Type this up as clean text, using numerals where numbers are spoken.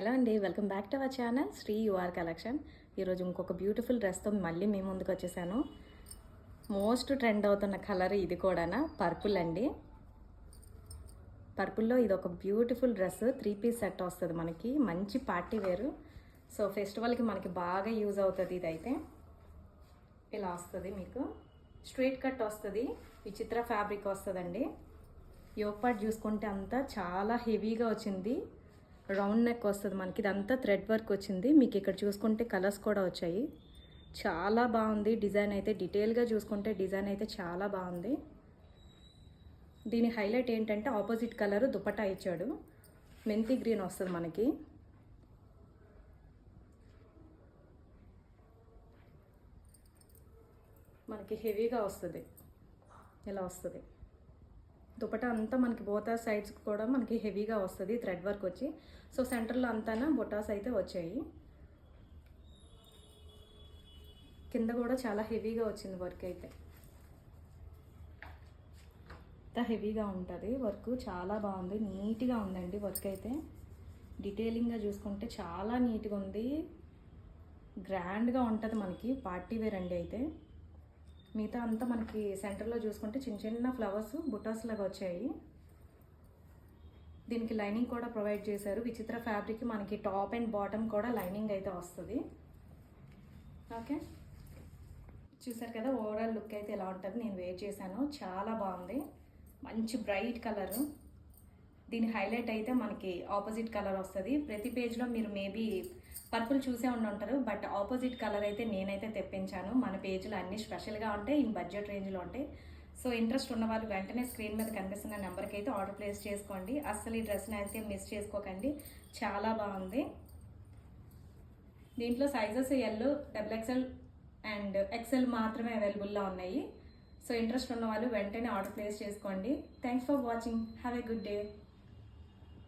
Hello అండి, welcome back to our channel Sri UR collection. ఈరోజు ఇంకొక బ్యూటిఫుల్ డ్రెస్తో మళ్ళీ మీ ముందుకు వచ్చేసాను. మోస్ట్ ట్రెండ్ అవుతున్న కలర్ ఇది కూడా పర్పుల్ అండి. పర్పుల్లో ఇది ఒక బ్యూటిఫుల్ డ్రెస్, 3 పీస్ సెట్ వస్తుంది మనకి. మంచి పార్టీ వేరు. సో ఫెస్టివల్కి మనకి బాగా యూజ్ అవుతుంది. ఇదైతే ఇలా వస్తుంది, మీకు స్ట్రైట్ కట్ వస్తుంది, విచిత్ర ఫ్యాబ్రిక్ వస్తుందండి. యోగ్ పార్ట్ చూసుకుంటే అంతా చాలా హెవీగా వచ్చింది. రౌండ్ నెక్ వస్తుంది మనకి. ఇదంతా థ్రెడ్ వర్క్ వచ్చింది. మీకు ఇక్కడ చూసుకుంటే కలర్స్ కూడా వచ్చాయి. చాలా బాగుంది డిజైన్ అయితే. డీటెయిల్గా చూసుకుంటే డిజైన్ అయితే చాలా బాగుంది. దీని హైలైట్ ఏంటంటే ఆపోజిట్ కలర్ దుపట్టా ఇచ్చాడు. మెంతి గ్రీన్ వస్తుంది మనకి. మనకి హెవీగా వస్తుంది, ఇలా వస్తుంది. దుపట్టా అంతా మనకి బోతా సైడ్స్ కూడా మనకి హెవీగా వస్తుంది, థ్రెడ్ వర్క్ వచ్చి. సో సెంటర్లో అంతా బొటాస్ అయితే వచ్చాయి. కింద కూడా చాలా హెవీగా వచ్చింది వర్క్ అయితే. అంతా హెవీగా ఉంటుంది వర్క్. చాలా బాగుంది, నీట్గా ఉందండి వర్క్ అయితే. డీటెయిలింగ్గా చూసుకుంటే చాలా నీట్గా ఉంది. గ్రాండ్గా ఉంటుంది మనకి. పార్టీ వేర్ అండి అయితే. మిగతా అంతా మనకి సెంటర్లో చూసుకుంటే చిన్న చిన్న ఫ్లవర్స్ బుటాస్ లాగా వచ్చాయి. దీనికి లైనింగ్ కూడా ప్రొవైడ్ చేశారు. విచిత్ర ఫ్యాబ్రిక్ మనకి టాప్ అండ్ బాటమ్ కూడా లైనింగ్ అయితే వస్తుంది. ఓకే, చూసారు కదా ఓవరాల్ లుక్ అయితే ఎలా ఉంటుంది. నేను వేర్ చేశాను, చాలా బాగుంది. మంచి బ్రైట్ కలరు. దీని హైలైట్ అయితే మనకి ఆపోజిట్ కలర్ వస్తుంది. ప్రతి పేజ్లో మీరు మేబీ పర్పుల్ చూసే ఉంటారు, బట్ ఆపోజిట్ కలర్ అయితే నేనైతే తెప్పించాను. మన పేజ్లో అన్ని స్పెషల్గా ఉంటాయి, ఇన్ బడ్జెట్ రేంజ్లో ఉంటాయి. సో ఇంట్రెస్ట్ ఉన్న వాళ్ళు వెంటనే స్క్రీన్ మీద కనిపిస్తున్న నెంబర్కి అయితే ఆర్డర్ ప్లేస్ చేసుకోండి. అస్సలు ఈ డ్రెస్ని అయితే మిస్ చేసుకోకండి, చాలా బాగుంది. దీంట్లో sizes L, XXL and XL మాత్రమే అవైలబుల్లో ఉన్నాయి. సో ఇంట్రెస్ట్ ఉన్న వాళ్ళు వెంటనే ఆర్డర్ ప్లేస్ చేసుకోండి. Thanks for watching. Have a good day.